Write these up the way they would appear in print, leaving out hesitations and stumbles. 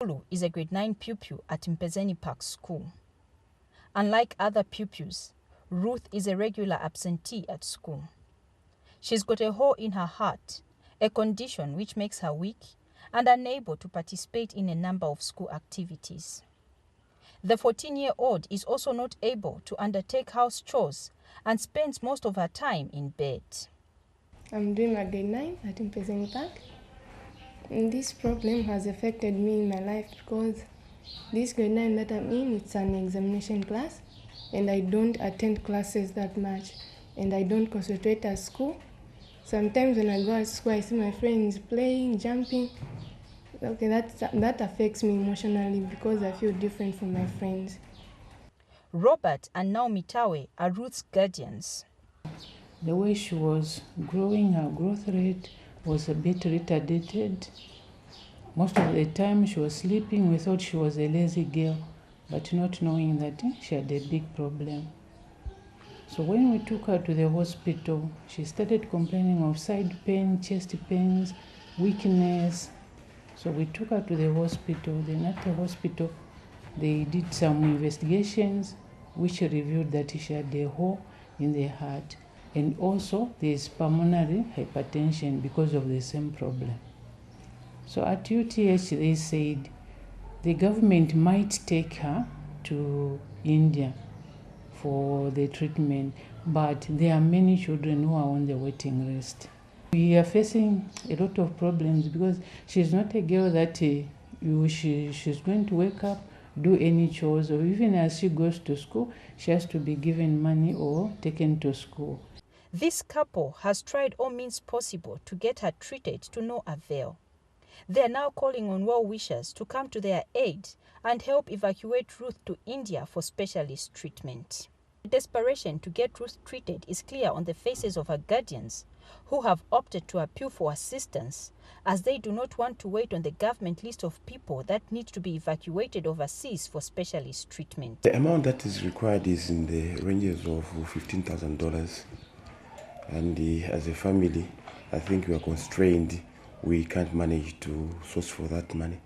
Lulu is a grade 9 pupil at Mpezeni Park School. Unlike other pupils, Ruth is a regular absentee at school. She's got a hole in her heart, a condition which makes her weak and unable to participate in a number of school activities. The 14-year-old is also not able to undertake house chores and spends most of her time in bed. I'm doing my grade 9 at Mpezeni Park. And this problem has affected me in my life because this grade 9 that I'm in, it's an examination class, and I don't attend classes that much, and I don't concentrate at school. Sometimes when I go to school, I see my friends playing, jumping. Okay, that affects me emotionally because I feel different from my friends. Robert and Naomi Tawe are Ruth's guardians. The way she was growing, her growth rate was a bit retarded. Most of the time she was sleeping. We thought she was a lazy girl, but not knowing that she had a big problem. So when we took her to the hospital, she started complaining of side pain, chest pains, weakness. So we took her to the hospital. Then at the hospital, they did some investigations which revealed that she had a hole in the heart. And also there is pulmonary hypertension because of the same problem. So at UTH they said the government might take her to India for the treatment, but there are many children who are on the waiting list. We are facing a lot of problems because she's not a girl that she's going to wake up, do any chores, or even as she goes to school, she has to be given money or taken to school. This couple has tried all means possible to get her treated to no avail. They are now calling on well-wishers to come to their aid and help evacuate Ruth to India for specialist treatment. The desperation to get Ruth treated is clear on the faces of her guardians, who have opted to appeal for assistance as they do not want to wait on the government list of people that need to be evacuated overseas for specialist treatment. The amount that is required is in the ranges of $15,000. And as a family, I think we are constrained. We can't manage to source for that money.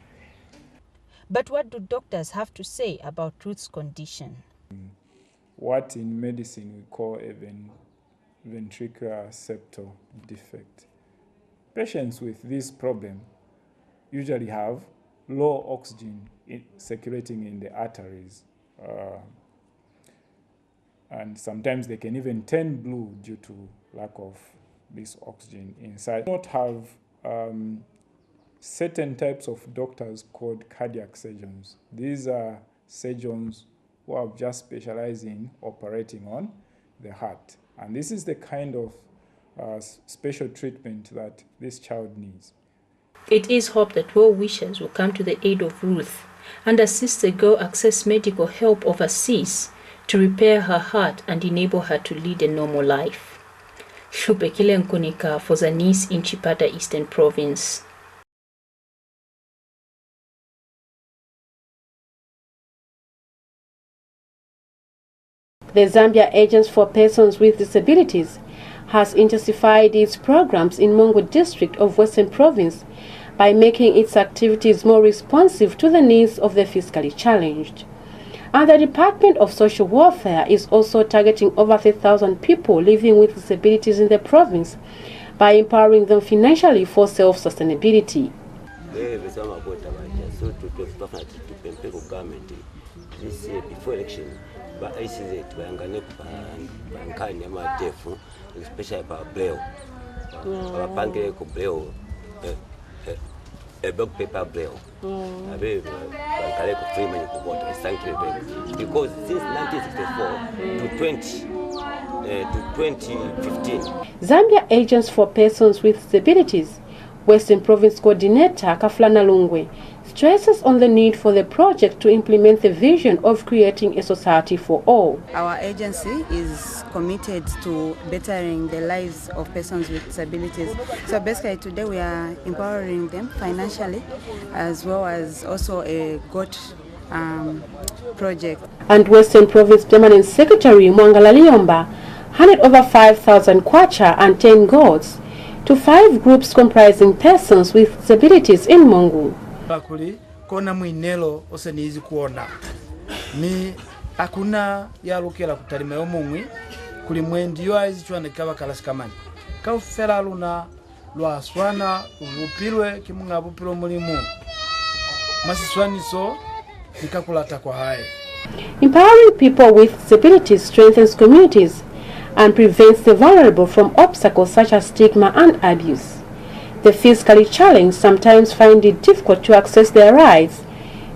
But what do doctors have to say about Ruth's condition? What in medicine we call a ventricular septal defect. Patients with this problem usually have low oxygen circulating in the arteries. And sometimes they can even turn blue due to lack of this oxygen inside. Not have certain types of doctors called cardiac surgeons. These are surgeons who have just specialized in operating on the heart. And this is the kind of special treatment that this child needs. It is hoped that well-wishers will come to the aid of Ruth and assist the girl access medical help overseas to repair her heart and enable her to lead a normal life. Shupekile Nkunika for Zanis in Chipata Eastern Province. The Zambia Agents for Persons with Disabilities has intensified its programs in Mongo district of Western Province by making its activities more responsive to the needs of the physically challenged. And the Department of Social Welfare is also targeting over 3,000 people living with disabilities in the province by empowering them financially for self-sustainability. Before election, but I see that especially about Braille, Braille, a block paper Braille. Because since 1964 to 2015. Zambia Agents for Persons with Disabilities, Western Province Coordinator Kaflana Lungwe, stresses on the need for the project to implement the vision of creating a society for all. Our agency is committed to bettering the lives of persons with disabilities. So basically today we are empowering them financially as well as also a goat project. And Western Province Permanent Secretary Mwangala Liomba handed over 5,000 kwacha and 10 goats to 5 groups comprising persons with disabilities in Mongu. Bakuli kona mwinelo ose nizi kuona ni akuna yalukela kutalima yomumwi kuli mwendi yo azichwana kaba kalasikamani kaufera luna lwa swana ubupilwe kimunga bupilo mulimu masiswaniso nikakulata kwa hae. Empowering people with disabilities strengthens communities and prevents the vulnerable from obstacles such as stigma and abuse. The physically challenged sometimes find it difficult to access their rights,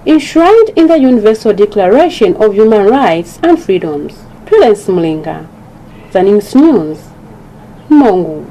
enshrined in the Universal Declaration of Human Rights and Freedoms. Prudence Mlinga, Zanis News, Mongu.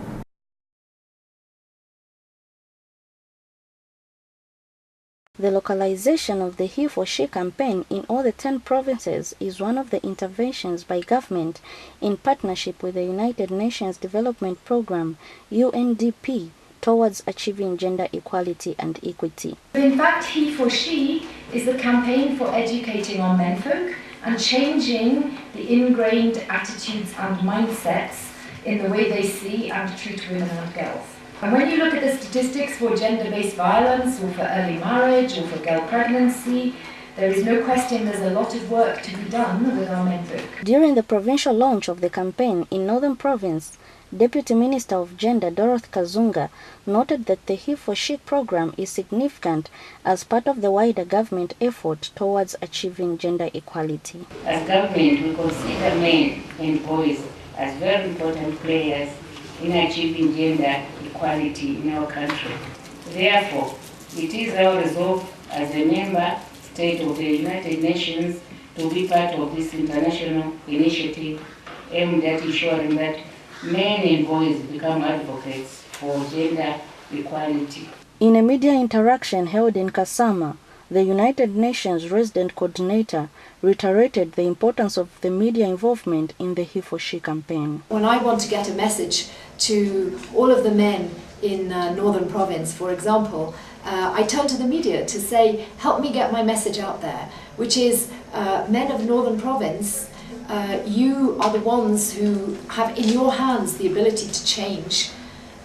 The localization of the He for She campaign in all the 10 provinces is one of the interventions by government in partnership with the United Nations Development Programme, UNDP, towards achieving gender equality and equity. In fact, He for She is the campaign for educating our menfolk and changing the ingrained attitudes and mindsets in the way they see and treat women and girls. And when you look at the statistics for gender-based violence or for early marriage or for girl pregnancy, there is no question there's a lot of work to be done with our menfolk. During the provincial launch of the campaign in Northern Province, Deputy Minister of Gender Dorothy Kazunga noted that the He for She program is significant as part of the wider government effort towards achieving gender equality. As government, we consider men and boys as very important players in achieving gender equality in our country. Therefore, it is our resolve as a member state of the United Nations to be part of this international initiative aimed at ensuring that men and boys become advocates for gender equality. In a media interaction held in Kasama, the United Nations Resident Coordinator reiterated the importance of the media involvement in the He for She campaign. When I want to get a message to all of the men in Northern Province, for example, I turn to the media to say, help me get my message out there, which is men of Northern Province, you are the ones who have in your hands the ability to change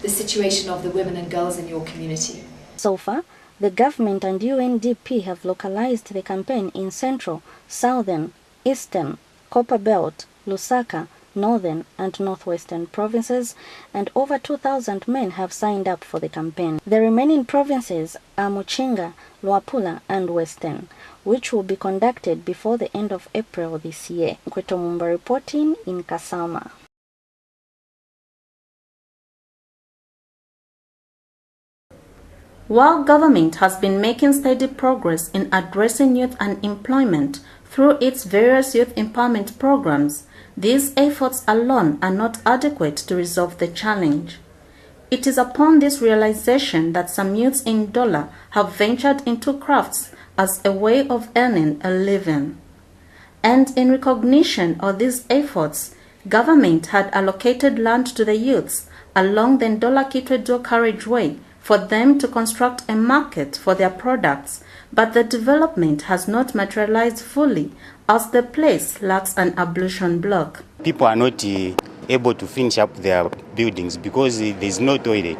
the situation of the women and girls in your community. So far, the government and UNDP have localized the campaign in Central, Southern, Eastern, Copper Belt, Lusaka, Northern and Northwestern provinces, and over 2,000 men have signed up for the campaign. The remaining provinces are Muchinga, Luapula and Western, which will be conducted before the end of April this year. Nkweto Mumba reporting in Kasama. While government has been making steady progress in addressing youth unemployment through its various youth empowerment programs, these efforts alone are not adequate to resolve the challenge. It is upon this realization that some youths in Dola have ventured into crafts as a way of earning a living. And in recognition of these efforts, government had allocated land to the youths along the Ndola-Kitwe carriageway for them to construct a market for their products, but the development has not materialized fully as the place lacks an ablution block. People are not able to finish up their buildings because there's no toilet.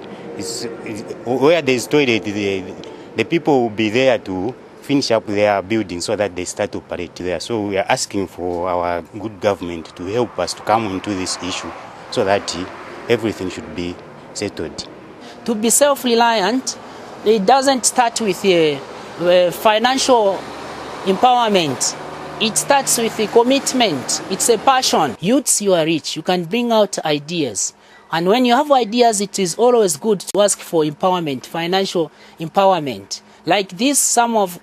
Where there's toilet, the people will be there to finish up their buildings so that they start to operate there. So we are asking for our good government to help us to come into this issue so that everything should be settled. To be self-reliant, it doesn't start with financial empowerment. It starts with a commitment. It's a passion. Youths, you are rich. You can bring out ideas. And when you have ideas, it is always good to ask for empowerment, financial empowerment. Like this, some of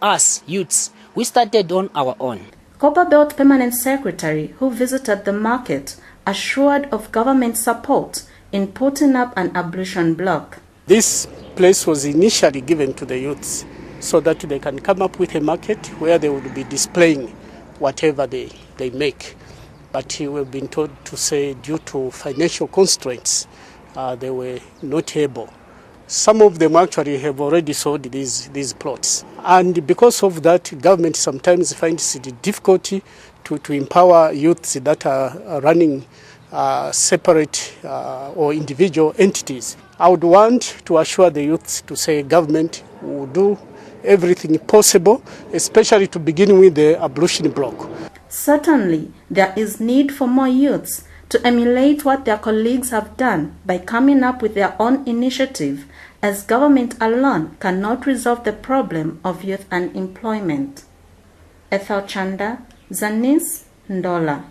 us, youths, we started on our own. Copper Belt Permanent Secretary, who visited the market, assured of government support in putting up an ablution block. This place was initially given to the youths so that they can come up with a market where they would be displaying whatever they make. But we've been told to say due to financial constraints, they were not able. Some of them actually have already sold these plots. And because of that, government sometimes finds it difficult to empower youths that are running separate or individual entities. I would want to assure the youths to say government will do everything possible, especially to begin with the abolition bloc. Certainly, there is need for more youths to emulate what their colleagues have done by coming up with their own initiative, as government alone cannot resolve the problem of youth unemployment. Ethel Chanda, Zanis, Ndola.